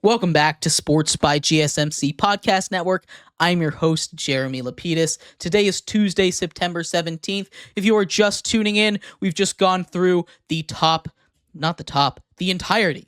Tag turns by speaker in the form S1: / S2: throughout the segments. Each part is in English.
S1: Welcome back to Sports by GSMC Podcast Network. I'm your host, Jeremy Lapidus. Today is Tuesday, September 17th. If you are just tuning in, we've just gone through the entirety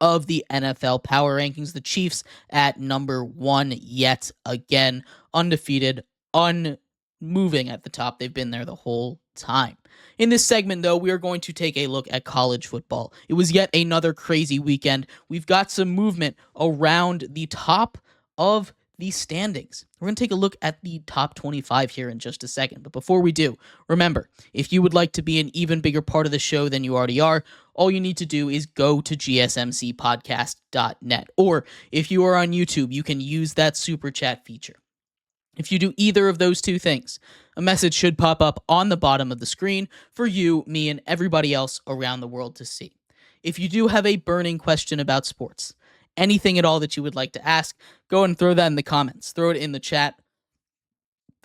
S1: of the NFL power rankings. The Chiefs at number one yet again, undefeated, unmoving at the top. They've been there the whole time. In this segment, though, we are going to take a look at college football. It was yet another crazy weekend. We've got some movement around the top of the standings. We're going to take a look at the top 25 here in just a second. But before we do, remember, if you would like to be an even bigger part of the show than you already are, all you need to do is go to gsmcpodcast.net. Or if you are on YouTube, you can use that super chat feature. If you do either of those two things, a message should pop up on the bottom of the screen for you, me, and everybody else around the world to see. If you do have a burning question about sports, anything at all that you would like to ask, go and throw that in the comments. Throw it in the chat.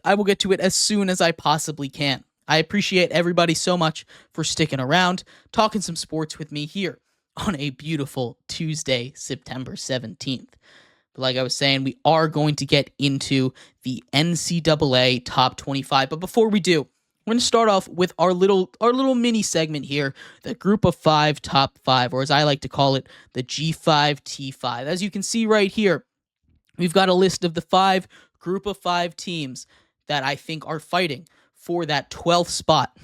S1: I will get to it as soon as I possibly can. I appreciate everybody so much for sticking around, talking some sports with me here on a beautiful Tuesday, September 17th. But like I was saying, we are going to get into the NCAA top 25. But before we do, we're going to start off with our little mini segment here, the Group of Five Top 5, or as I like to call it, the G5T5. As you can see right here, we've got a list of the 5 Group of 5 teams that I think are fighting for that 12th spot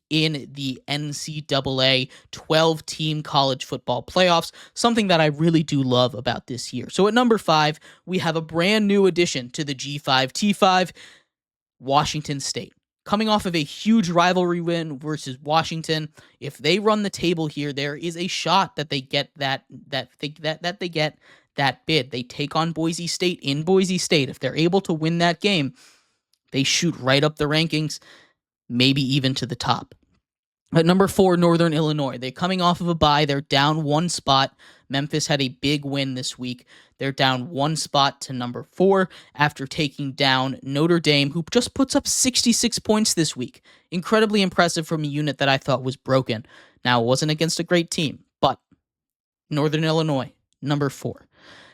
S1: in the NCAA 12-team college football playoffs, something that I really do love about this year. So at number 5, we have a brand new addition to the G5T5, Washington State. Coming off of a huge rivalry win versus Washington, if they run the table here, there is a shot that they get that bid. They take on Boise State in Boise State. If they're able to win that game, they shoot right up the rankings, maybe even to the top. At number 4, Northern Illinois. They're coming off of a bye. They're down one spot. Memphis had a big win this week. They're down one spot to number 4 after taking down Notre Dame, who just puts up 66 points this week. Incredibly impressive from a unit that I thought was broken. Now, it wasn't against a great team, but Northern Illinois, number 4.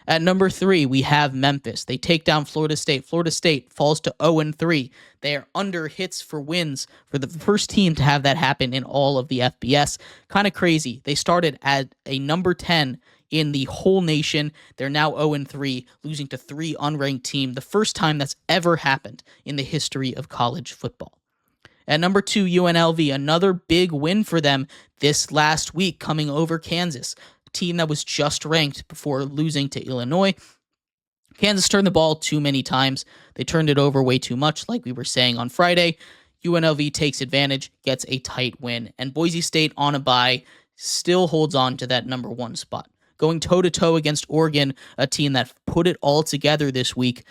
S1: At number 3, we have Memphis. They take down Florida State. Florida State falls to 0-3. They are under hits for wins for the first team to have that happen in all of the FBS. Kind of crazy. They started at a number 10 in the whole nation. They're now 0-3, losing to 3 unranked teams. The first time that's ever happened in the history of college football. At number 2, UNLV, another big win for them this last week, coming over Kansas. Team that was just ranked before losing to Illinois. Kansas turned the ball too many times. They turned it over way too much, like we were saying on Friday. UNLV takes advantage, gets a tight win, and Boise State on a bye still holds on to that number 1 spot. Going toe-to-toe against Oregon, a team that put it all together this week.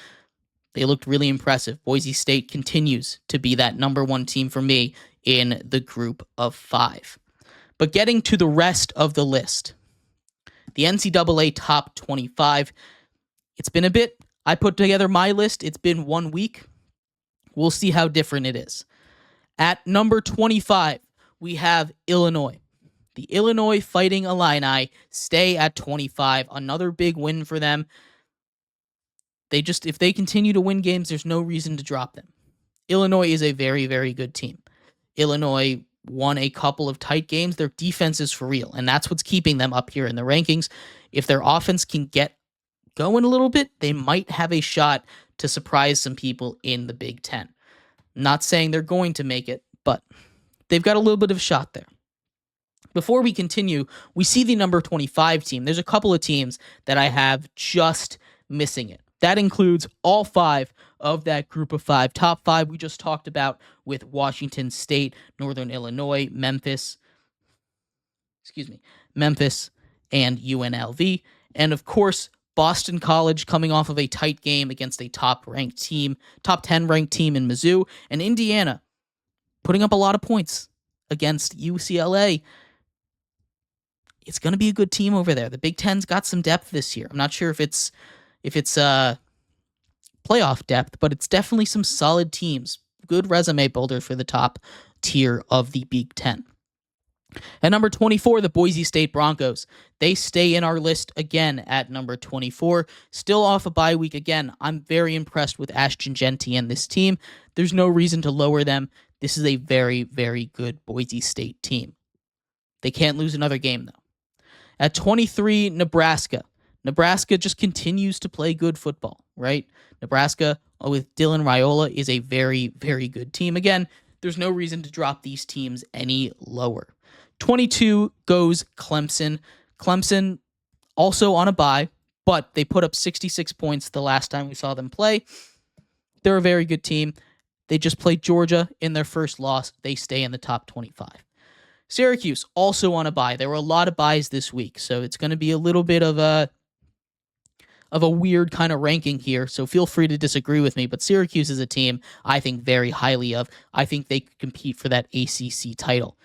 S1: They looked really impressive. Boise State continues to be that number 1 team for me in the Group of 5. But getting to the rest of the list, the NCAA top 25. It's been a bit. I put together my list. It's been 1 week. We'll see how different it is. At number 25, we have Illinois. The Illinois Fighting Illini stay at 25. Another big win for them. If they continue to win games, there's no reason to drop them. Illinois is a very, very good team. Illinois won a couple of tight games. Their defense is for real, and that's what's keeping them up here in the rankings. If their offense can get going a little bit, they might have a shot to surprise some people in the Big Ten. Not saying they're going to make it, but they've got a little bit of a shot there. Before we continue, we see the number 25 team. There's a couple of teams that I have just missing it. That includes all 5 of that Group of 5. Top 5 we just talked about with Washington State, Northern Illinois, Memphis, and UNLV. And of course, Boston College coming off of a tight game against a top 10 ranked team in Mizzou, and Indiana putting up a lot of points against UCLA. It's going to be a good team over there. The Big Ten's got some depth this year. I'm not sure if it's playoff depth, but it's definitely some solid teams. Good resume builder for the top tier of the Big Ten. At number 24, the Boise State Broncos. They stay in our list again at number 24. Still off a bye week again. I'm very impressed with Ashton Genty and this team. There's no reason to lower them. This is a very, very good Boise State team. They can't lose another game, though. At 23, Nebraska. Nebraska just continues to play good football, right? Nebraska with Dylan Raiola is a very, very good team. Again, there's no reason to drop these teams any lower. 22 goes Clemson. Clemson also on a bye, but they put up 66 points the last time we saw them play. They're a very good team. They just played Georgia in their first loss. They stay in the top 25. Syracuse also on a bye. There were a lot of byes this week, so it's going to be a little bit of a weird kind of ranking here, so feel free to disagree with me, but Syracuse is a team I think very highly of. I think they could compete for that ACC title.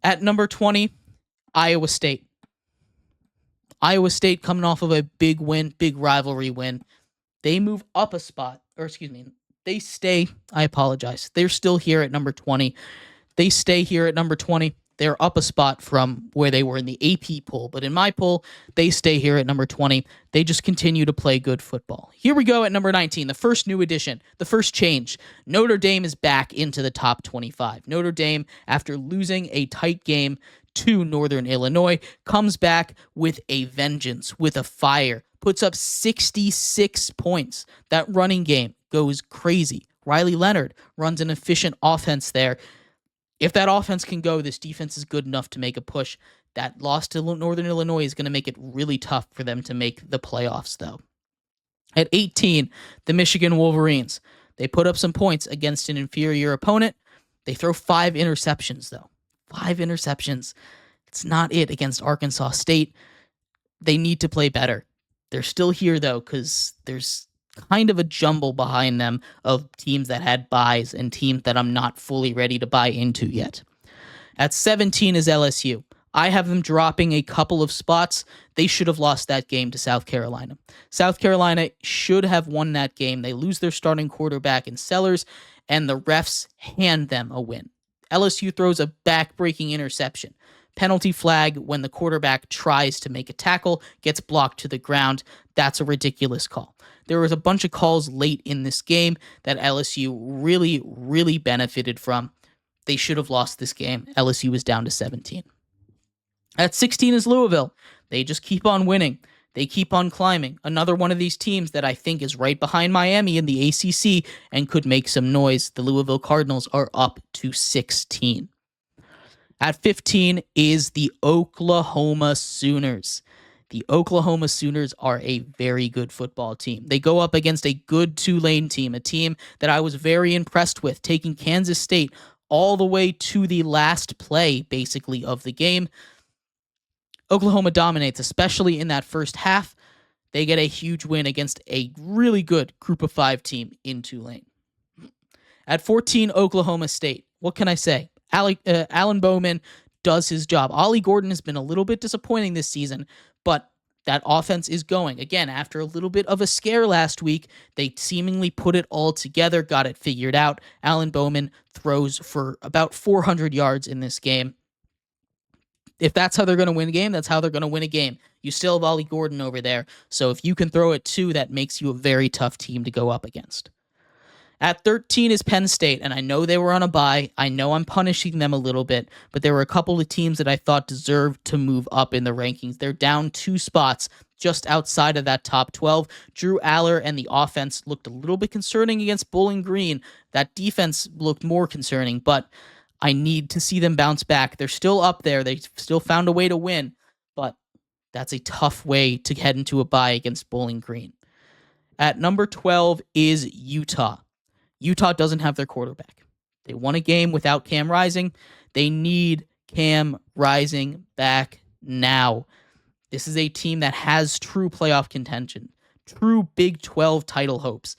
S1: At number 20, Iowa State. Iowa State coming off of a big win, big rivalry win. They move up a spot, they stay, I apologize. They're still here at number 20. They stay here at number 20. They're up a spot from where they were in the AP poll. But in my poll, they stay here at number 20. They just continue to play good football. Here we go at number 19, the first new addition, the first change. Notre Dame is back into the top 25. Notre Dame, after losing a tight game to Northern Illinois, comes back with a vengeance, with a fire, puts up 66 points. That running game goes crazy. Riley Leonard runs an efficient offense there. If that offense can go, this defense is good enough to make a push. That loss to Northern Illinois is going to make it really tough for them to make the playoffs, though. At 18, the Michigan Wolverines. They put up some points against an inferior opponent. They throw 5 interceptions, though. 5 interceptions. It's not it against Arkansas State. They need to play better. They're still here, though, because there's kind of a jumble behind them of teams that had buys and teams that I'm not fully ready to buy into yet. At 17 is LSU. I have them dropping a couple of spots. They should have lost that game to South Carolina. South Carolina should have won that game. They lose their starting quarterback in Sellers, and the refs hand them a win. LSU throws a back-breaking interception. Penalty flag when the quarterback tries to make a tackle, gets blocked to the ground. That's a ridiculous call. There was a bunch of calls late in this game that LSU really, really benefited from. They should have lost this game. LSU was down to 17. At 16 is Louisville. They just keep on winning. They keep on climbing. Another one of these teams that I think is right behind Miami in the ACC and could make some noise. The Louisville Cardinals are up to 16. At 15 is the Oklahoma Sooners. The Oklahoma Sooners are a very good football team. They go up against a good Tulane team, a team that I was very impressed with, taking Kansas State all the way to the last play, basically, of the game. Oklahoma dominates, especially in that first half. They get a huge win against a really good Group of 5 team in Tulane. At 14, Oklahoma State. What can I say? Alan Bowman does his job. Ollie Gordon has been a little bit disappointing this season, but that offense is going. Again, after a little bit of a scare last week, they seemingly put it all together, got it figured out. Alan Bowman throws for about 400 yards in this game. If that's how they're going to win a game, that's how they're going to win a game. You still have Ollie Gordon over there, so if you can throw it too, that makes you a very tough team to go up against. At 13 is Penn State, and I know they were on a bye. I know I'm punishing them a little bit, but there were a couple of teams that I thought deserved to move up in the rankings. They're down 2 spots just outside of that top 12. Drew Aller and the offense looked a little bit concerning against Bowling Green. That defense looked more concerning, but I need to see them bounce back. They're still up there. They still found a way to win, but that's a tough way to head into a bye against Bowling Green. At number 12 is Utah. Utah doesn't have their quarterback. They won a game without Cam Rising. They need Cam Rising back now. This is a team that has true playoff contention, true Big 12 title hopes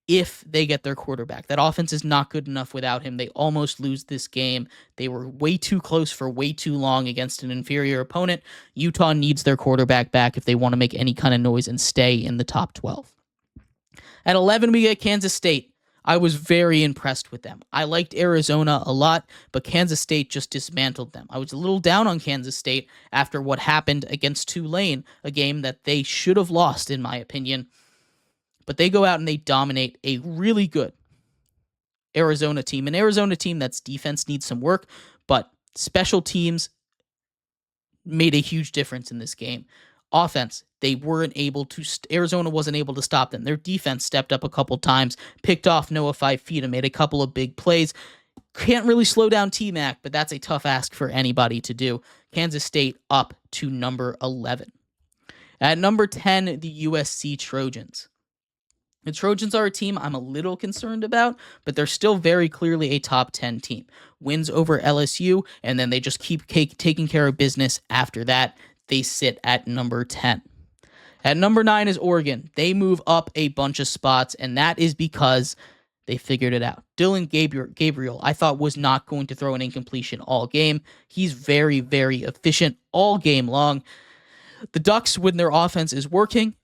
S1: if they get their quarterback. That offense is not good enough without him. They almost lose this game. They were way too close for way too long against an inferior opponent. Utah needs their quarterback back if they want to make any kind of noise and stay in the top 12. At 11, we get Kansas State. I was very impressed with them. I liked Arizona a lot, but Kansas State just dismantled them. I was a little down on Kansas State after what happened against Tulane, a game that they should have lost, in my opinion. But they go out and they dominate a really good Arizona team. An Arizona team that's defense needs some work, but special teams made a huge difference in this game. Offense, they weren't able to. Arizona wasn't able to stop them. Their defense stepped up a couple times, picked off Noah 5 feet, and made a couple of big plays. Can't really slow down T-Mac, but that's a tough ask for anybody to do. Kansas State up to number 11. At number 10, the USC Trojans. The Trojans are a team I'm a little concerned about, but they're still very clearly a top 10 team. Wins over LSU, and then they just keep taking care of business after that. They sit at number 10. At number 9 is Oregon. They move up a bunch of spots, and that is because they figured it out. Dylan Gabriel, I thought, was not going to throw an incompletion all game. He's very, very efficient all game long. The Ducks, when their offense is working,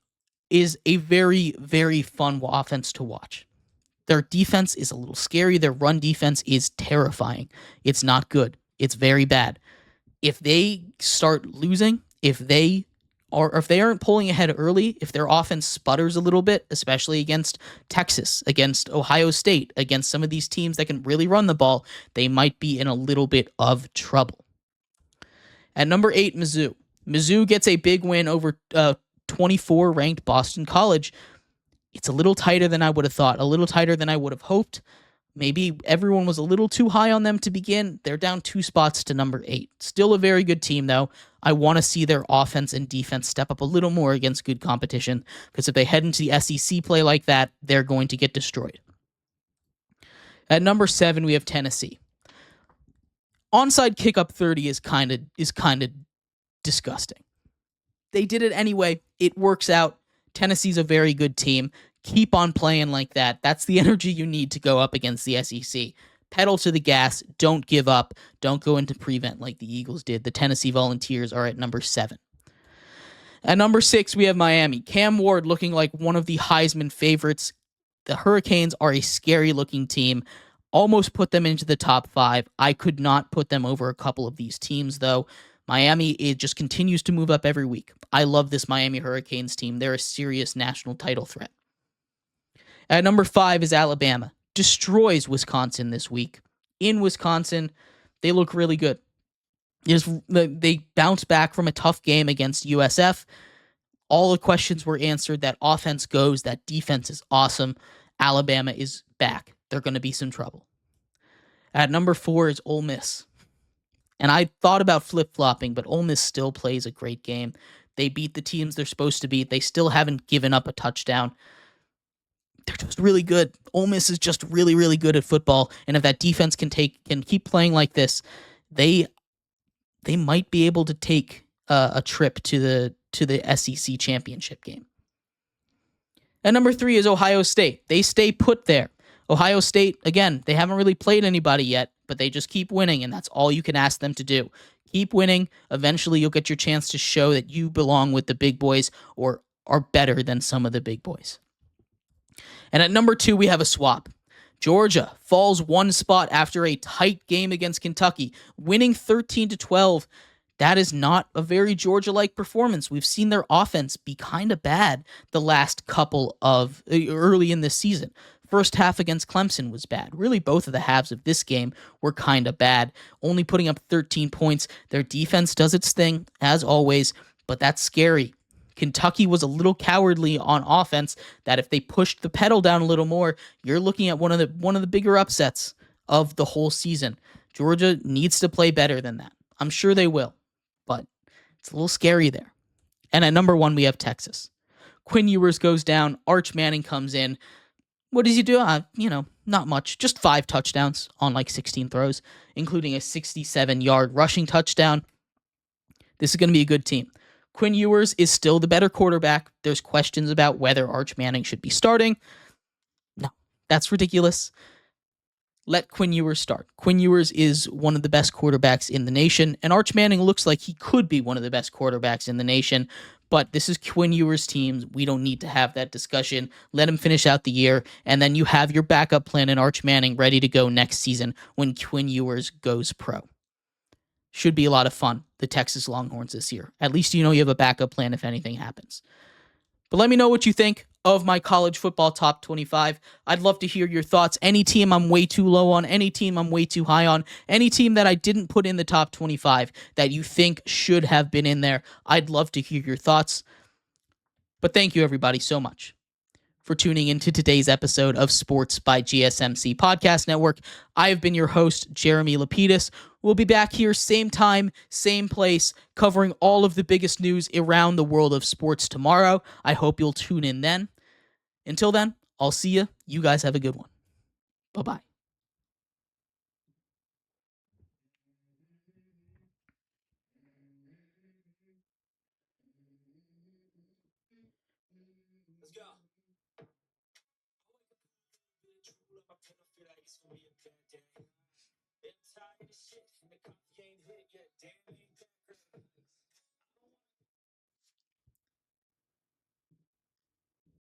S1: is a very, very fun offense to watch. Their defense is a little scary. Their run defense is terrifying. It's not good. It's very bad. If they start losing, if they aren't pulling ahead early, if their offense sputters a little bit, especially against Texas, against Ohio State, against some of these teams that can really run the ball, they might be in a little bit of trouble. At number 8, Mizzou. Mizzou gets a big win over 24 ranked Boston College. It's a little tighter than I would have thought, a little tighter than I would have hoped. Maybe everyone was a little too high on them to begin. They're down 2 spots to number 8. Still a very good team, though. I want to see their offense and defense step up a little more against good competition, because if they head into the SEC play like that, they're going to get destroyed. At number 7, we have Tennessee. Onside kick up 30 is kind of disgusting. They did it anyway. It works out. Tennessee's a very good team. Keep on playing like that. That's the energy you need to go up against the SEC. Pedal to the gas. Don't give up. Don't go into prevent like the Eagles did. The Tennessee Volunteers are at number 7. At number 6, we have Miami. Cam Ward looking like one of the Heisman favorites. The Hurricanes are a scary-looking team. Almost put them into the top 5. I could not put them over a couple of these teams, though. Miami, it just continues to move up every week. I love this Miami Hurricanes team. They're a serious national title threat. At number 5 is Alabama. Destroys Wisconsin this week. In Wisconsin, they look really good. They bounced back from a tough game against USF. All the questions were answered. That offense goes. That defense is awesome. Alabama is back. They're going to be some trouble. At number 4 is Ole Miss. And I thought about flip-flopping, but Ole Miss still plays a great game. They beat the teams they're supposed to beat. They still haven't given up a touchdown. They're just really good. Ole Miss is just really, really good at football. And if that defense can keep playing like this, they might be able to take a trip to the SEC championship game. And number 3 is Ohio State. They stay put there. Ohio State, again, they haven't really played anybody yet, but they just keep winning, and that's all you can ask them to do. Keep winning. Eventually, you'll get your chance to show that you belong with the big boys or are better than some of the big boys. And at number 2, we have a swap. Georgia falls 1 spot after a tight game against Kentucky, winning 13-12. That is not a very Georgia-like performance. We've seen their offense be kind of bad the last couple of early in this season. First half against Clemson was bad. Really, both of the halves of this game were kind of bad, only putting up 13 points. Their defense does its thing, as always, but that's scary. Kentucky was a little cowardly on offense, that if they pushed the pedal down a little more, you're looking at one of the bigger upsets of the whole season. Georgia needs to play better than that. I'm sure they will, but it's a little scary there. And at number 1, we have Texas. Quinn Ewers goes down. Arch Manning comes in. What does he do? Not much. Just 5 touchdowns on like 16 throws, including a 67-yard rushing touchdown. This is going to be a good team. Quinn Ewers is still the better quarterback. There's questions about whether Arch Manning should be starting. No, that's ridiculous. Let Quinn Ewers start. Quinn Ewers is one of the best quarterbacks in the nation, and Arch Manning looks like he could be one of the best quarterbacks in the nation, But this is Quinn Ewers' team. We don't need to have that discussion. Let him finish out the year, and then you have your backup plan in Arch Manning ready to go next season when Quinn Ewers goes pro. Should be a lot of fun, the Texas Longhorns this year. At least you know you have a backup plan if anything happens. But let me know what you think of my college football top 25. I'd love to hear your thoughts. Any team I'm way too low on, any team I'm way too high on, any team that I didn't put in the top 25 that you think should have been in there. I'd love to hear your thoughts. But thank you, everybody, so much for tuning into today's episode of Sports by GSMC Podcast Network. I have been your host, Jeremy Lapidus. We'll be back here same time, same place, covering all of the biggest news around the world of sports tomorrow. I hope you'll tune in then. Until then, I'll see you. You guys have a good one. Bye-bye.